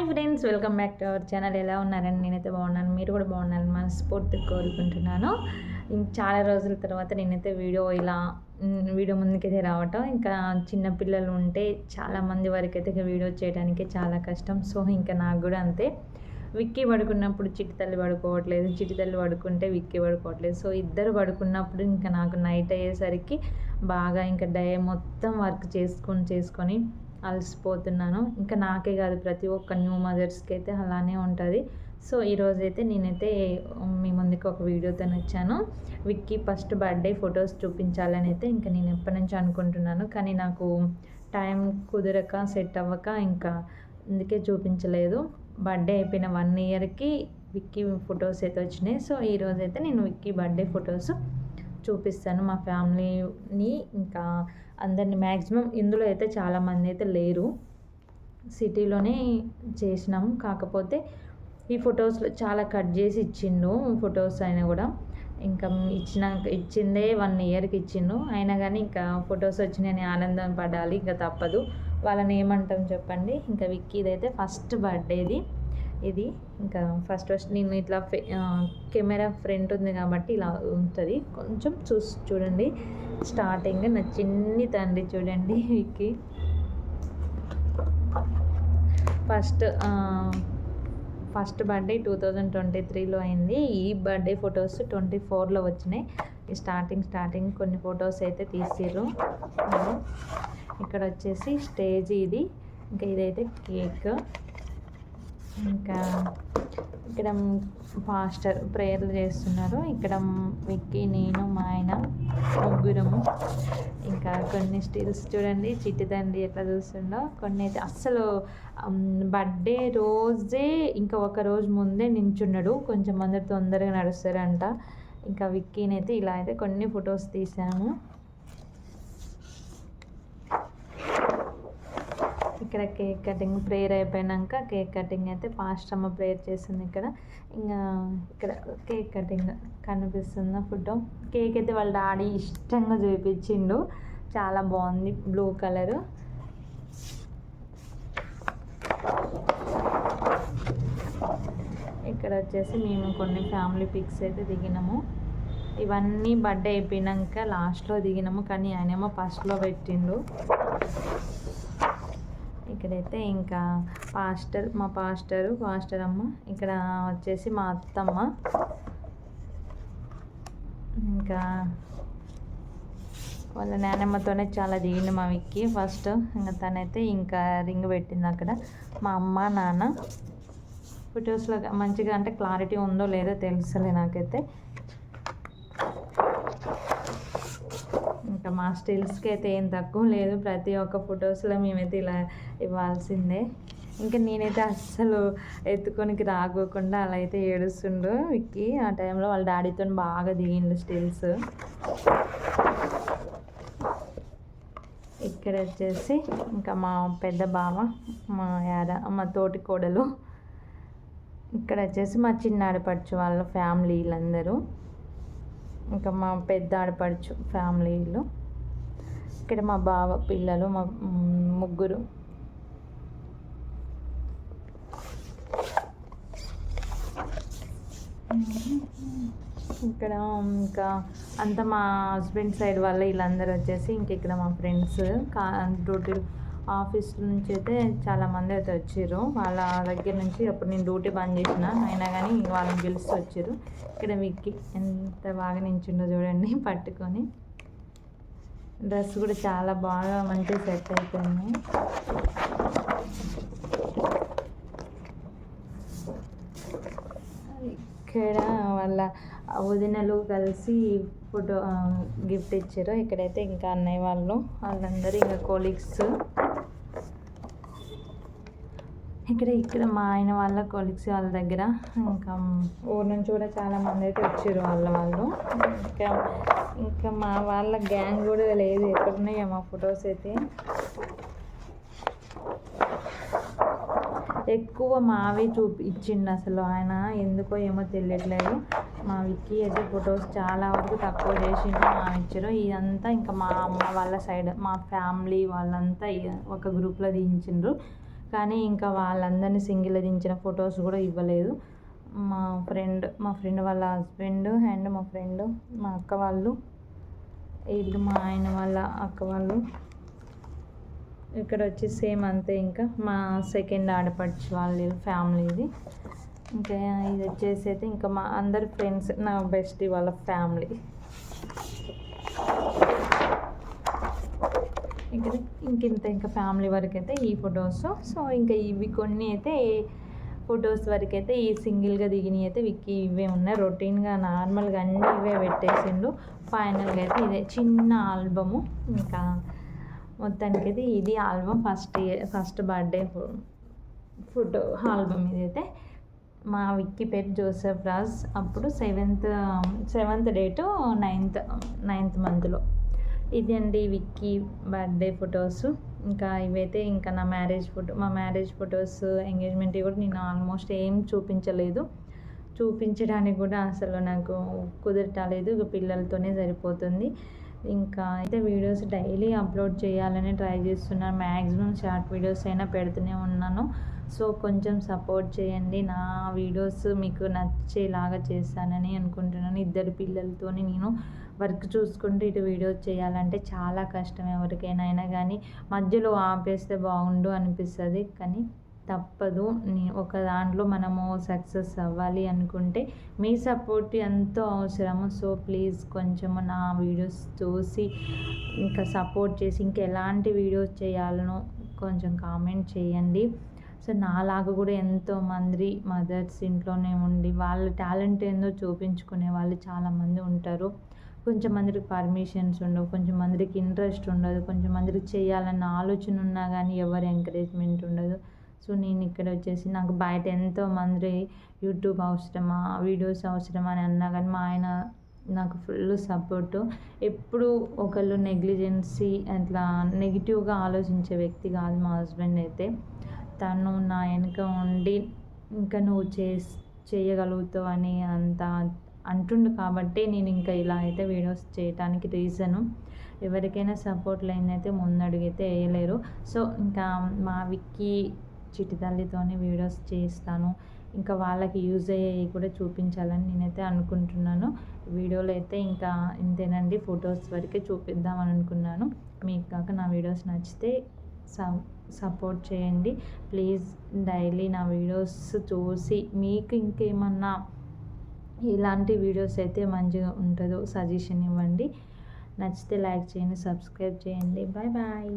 Friends, welcome back to our channel. ఎలా ఉన్నారండి? నేనైతే బాగున్నాను, మీరు కూడా బాగున్నారని మనస్ఫూర్తిగా కోరుకుంటున్నాను. చాలా రోజుల తర్వాత నేనైతే వీడియో ముందుకైతే రావటం, ఇంకా చిన్నపిల్లలు ఉంటే చాలామంది వరకు అయితే వీడియో చేయడానికి చాలా కష్టం. సో ఇంకా నాకు కూడా అంతే. విక్కీ పడుకున్నప్పుడు చిట్టి తల్లి పడుకోవట్లేదు, చిట్టి తల్లి పడుకుంటే విక్కీ పడుకోవట్లేదు. సో ఇద్దరు పడుకున్నప్పుడు ఇంకా నాకు నైట్ అయ్యేసరికి బాగా ఇంకా డే మొత్తం వర్క్ చేసుకొని అలసిపోతున్నాను. ఇంకా నాకే కాదు, ప్రతి ఒక్క న్యూ మదర్స్కి అయితే అలానే ఉంటుంది. సో ఈరోజైతే నేనైతే మీ ముందుకు ఒక వీడియోతో వచ్చాను. విక్కీ ఫస్ట్ బర్త్డే ఫొటోస్ చూపించాలని అయితే ఇంకా నేను ఎప్పటి నుంచి అనుకుంటున్నాను, కానీ నాకు టైం కుదరక సెట్ అవ్వక ఇంకా అందుకే చూపించలేదు. బర్త్డే అయిపోయిన 1 ఇయర్కి విక్కీ ఫొటోస్ అయితే వచ్చినాయి. సో ఈరోజైతే నేను విక్కీ బర్త్డే ఫొటోస్ చూపిస్తాను మా ఫ్యామిలీని, ఇంకా అందరిని. మ్యాక్సిమం ఇందులో అయితే చాలామంది అయితే లేరు, సిటీలోనే చేసినాం. కాకపోతే ఈ ఫొటోస్లో చాలా కట్ చేసి ఇచ్చిండు ఫొటోస్ అయినా కూడా. ఇంకా ఇచ్చిందే 1 ఇయర్కి ఇచ్చిండు, అయినా కానీ ఇంకా ఫొటోస్ వచ్చినాయని ఆనందం పడాలి, ఇంకా తప్పదు. వాళ్ళని ఏమంటాం చెప్పండి. ఇంకా విక్కీది అయితే ఫస్ట్ బర్త్డేది ఇది. ఇంకా ఫస్ట్ నేను ఇట్లా కెమెరా ఫ్రంట్ ఉంది కాబట్టి ఇలా ఉంటుంది, కొంచెం చూడండి. స్టార్టింగ్ నా చిన్ని తండ్రి చూడండి విక్కీ. ఫస్ట్ బర్త్డే 2023లో అయింది. ఈ బర్త్డే ఫొటోస్ 24లో వచ్చినాయి. స్టార్టింగ్ కొన్ని ఫొటోస్ అయితే తీసిర్రు. ఇక్కడ వచ్చేసి స్టేజ్ ఇది, ఇంకా ఇదైతే కేక్. ఇంకా ఇక్కడ పాస్టర్ ప్రేయర్లు చేస్తున్నారు. ఇక్కడ విక్కీ, నేను, మా ఆయన ముగ్గురము. ఇంకా కొన్ని స్టిల్స్ చూడండి, చిట్టి తండ్రి ఎట్లా చూస్తుండో. కొన్ని అయితే అస్సలు బర్త్డే రోజే ఇంకా ఒక రోజు ముందే నించున్నాడు, కొంచెం అందరు తొందరగా నడుస్తారంట. ఇంకా విక్కీనైతే ఇలా అయితే కొన్ని ఫొటోస్ తీసాము. ఇక్కడ కేక్ కటింగ్, ప్రేయర్ అయిపోయాక కేక్ కటింగ్ అయితే పాస్టర్ అమ్మ ప్రేయర్ చేస్తుంది. ఇక్కడ కేక్ కటింగ్ కనిపిస్తున్న ఫోటో. కేక్ అయితే వాళ్ళ డాడీ ఇష్టంగా చూపించిండు, చాలా బాగుంది, బ్లూ కలరు. ఇక్కడ వచ్చేసి మేము కొన్ని ఫ్యామిలీ పిక్స్ అయితే దిగినాము. ఇవన్నీ బర్త్డే అయిపోయాక లాస్ట్లో దిగినాము, కానీ ఆయనేమో ఫస్ట్లో పెట్టిండు. ఇక్కడైతే ఇంకా మా పాస్టర్ అమ్మ, ఇక్కడ వచ్చేసి మా అత్తమ్మ. ఇంకా వాళ్ళ నానమ్మతోనే చాలా దిగింది మా విక్కీ ఫస్ట్. ఇంకా తనైతే ఇంకా రింగ్ పెట్టింది అక్కడ. మా అమ్మ నాన్న ఫొటోస్లో మంచిగా, అంటే క్లారిటీ ఉందో లేదో తెలుసలే నాకైతే. ఇంకా మా స్టిల్స్కి అయితే ఏం తక్కువ లేదు, ప్రతి ఒక్క ఫొటోస్లో మేమైతే ఇలా ఇవ్వాల్సిందే. ఇంకా నేనైతే అస్సలు ఎత్తుకొనికి రాకోకుండా అలా అయితే ఏడుస్తుండు విక్కీ. ఆ టైంలో వాళ్ళ డాడీతో బాగా దిగిండు స్టిల్స్. ఇక్కడ వచ్చేసి ఇంకా మా పెద్ద బావ, మా తోటి కోడలు. ఇక్కడ వచ్చేసి మా చిన్న ఆడపడుచు వాళ్ళ ఫ్యామిలీ వీళ్ళందరూ. ఇంకా మా పెద్ద ఆడపడుచు ఫ్యామిలీలు. ఇక్కడ మా బావ పిల్లలు, మా ముగ్గురు. ఇక్కడ ఇంకా అంతా మా హస్బెండ్ సైడ్ వాళ్ళ వీళ్ళందరూ వచ్చేసి, ఇక్కడ మా ఫ్రెండ్స్ డ్యూటీ ఆఫీస్ నుంచి అయితే చాలామంది అయితే వచ్చారు. వాళ్ళ దగ్గర నుంచి అప్పుడు నేను డ్యూటీ బంద్ చేసిన, అయినా కానీ వాళ్ళని పిలుస్తూ వచ్చారు. ఇక్కడ విక్కీ ఎంత బాగా నించుండో చూడండి పట్టుకొని. డ్రెస్ కూడా చాలా బాగా మంచిగా సెట్ అయిపోయింది. ఇక్కడ వాళ్ళ వదినలు కలిసి ఫోటో గిఫ్ట్ ఇచ్చారు. ఇక్కడైతే ఇంకా అన్నయ్య వాళ్ళందరూ ఇంకా కొలీగ్స్. ఇక్కడ మా ఆయన వాళ్ళ కొలీగ్స్ వాళ్ళ దగ్గర, ఇంకా ఊరు నుంచి కూడా చాలామంది అయితే వచ్చారు వాళ్ళు. ఇంకా మా వాళ్ళ గ్యాంగ్ కూడా లేదు, ఎక్కడున్నాయో మా ఫొటోస్ అయితే. ఎక్కువ మావి ఇచ్చిండు అసలు ఆయన, ఎందుకో ఏమో తెలియట్లేదు. మా విక్కీ అయితే ఫొటోస్ చాలా వరకు తక్కువ చేసిండు, మా ఇచ్చారు. ఇదంతా ఇంకా మా అమ్మ వాళ్ళ సైడ్, మా ఫ్యామిలీ వాళ్ళంతా ఒక గ్రూప్లో దించిండ్రు. కానీ ఇంకా వాళ్ళందరినీ సింగిల్గా దించిన ఫొటోస్ కూడా ఇవ్వలేదు. మా ఫ్రెండ్ వాళ్ళ హస్బెండ్ అండ్ మా ఫ్రెండ్, మా అక్క వాళ్ళు, వీళ్ళు మా ఆయన వాళ్ళ అక్క వాళ్ళు. ఇక్కడ వచ్చి సేమ్ అంతే. ఇంకా మా సెకండ్ ఆడపడుచు వాళ్ళ ఫ్యామిలీ ఇది. ఇంకా ఇది వచ్చేసి అయితే ఇంకా మా అందరి ఫ్రెండ్స్, నా బెస్టీ వాళ్ళ ఫ్యామిలీ. ఇక్కడ ఇంకా ఫ్యామిలీ వరకు అయితే ఈ ఫొటోస్. సో ఇంకా ఇవి కొన్ని అయితే ఫొటోస్ వరకు అయితే ఈ సింగిల్గా దిగినవి అయితే విక్కీ ఇవే ఉన్నాయి. రొటీన్గా నార్మల్గా అన్నీ ఇవే పెట్టేసిండు. ఫైనల్గా అయితే ఇదే చిన్న ఆల్బము. ఇంకా మొత్తానికైతే ఇది album first birthday photo album ఇదైతే. మా విక్కీ పేరు జోసెఫ్ రాజ్. అప్పుడు సెవెంత్ డేటు 9th మంత్లో. ఇది అండి విక్కీ బర్త్డే ఫొటోస్. ఇంకా ఇవైతే ఇంకా నా మా మ్యారేజ్ ఫొటోస్, ఎంగేజ్మెంట్ కూడా నేను ఆల్మోస్ట్ ఏం చూపించలేదు. చూపించడానికి కూడా అసలు నాకు కుదరటలేదు. పిల్లలతోనే సరిపోతుంది. ఇంకా అయితే వీడియోస్ డైలీ అప్లోడ్ చేయాలని ట్రై చేస్తున్నాను. మ్యాక్సిమం షార్ట్ వీడియోస్ అయినా పెడుతూనే ఉన్నాను. సో కొంచెం సపోర్ట్ చేయండి. నా వీడియోస్ మీకు నచ్చేలాగా చేస్తానని అనుకుంటున్నాను. 2 పిల్లలతోని నేను వర్క్ చూసుకుంటూ ఇటు వీడియోస్ చేయాలంటే చాలా కష్టం ఎవరికైనా. అయినా కానీ మధ్యలో ఆపేస్తే బాగుండు అనిపిస్తుంది. కానీ తప్పదు. ఒక దాంట్లో మనము సక్సెస్ అవ్వాలి అనుకుంటే మీ సపోర్ట్ ఎంతో అవసరము. సో ప్లీజ్ కొంచెము నా వీడియోస్ చూసి ఇంకా సపోర్ట్ చేసి ఇంకా ఎలాంటి వీడియోస్ చేయాలనో కొంచెం కామెంట్ చేయండి. సో నాలాగా కూడా ఎంతోమంది మదర్స్ ఇంట్లోనే ఉండి వాళ్ళ టాలెంట్ ఏందో చూపించుకునే వాళ్ళు చాలామంది ఉంటారు. కొంచెం మందికి పర్మిషన్స్ ఉండవు, కొంచెం మందికి ఇంట్రెస్ట్ ఉండదు, కొంచెం మందికి చేయాలన్న ఆలోచన ఉన్నా కానీ ఎవరి ఎంకరేజ్మెంట్ ఉండదు. సో నేను ఇక్కడ వచ్చేసి నాకు బయట ఎంతోమంది యూట్యూబ్ అవసరమా, వీడియోస్ అవసరమా అని అన్నా కానీ మా ఆయన నాకు ఫుల్ సపోర్టు. ఎప్పుడు ఒకళ్ళు నెగ్లిజెన్సీ అట్లా నెగిటివ్గా ఆలోచించే వ్యక్తి కాదు మా హస్బెండ్ అయితే. తను నా వెనుక ఉండి ఇంకా నువ్వు చేయగలుగుతావు అని అంటుండు కాబట్టి నేను ఇంకా ఇలా అయితే వీడియోస్ చేయడానికి రీజను. ఎవరికైనా సపోర్ట్ లేనైతే ముందడుగైతే వేయలేరు. సో ఇంకా మా విక్కీ చిట్టి తల్లితోనే వీడియోస్ చేస్తాను. ఇంకా వాళ్ళకి యూజ్ అయ్యేవి కూడా చూపించాలని నేనైతే అనుకుంటున్నాను. వీడియోలో అయితే ఇంకా ఇంతేనండి. ఫొటోస్ వరకే చూపిద్దామని అనుకున్నాను. మీకు కాక నా వీడియోస్ నచ్చితే సపోర్ట్ చేయండి ప్లీజ్. డైలీ నా వీడియోస్ చూసి మీకు ఇంకేమన్నా ఇలాంటి వీడియోస్ అయితే మంచిగా ఉంటుందో సజెషన్ ఇవ్వండి. నచ్చితే లైక్ చేయండి, సబ్స్క్రైబ్ చేయండి. Bye bye.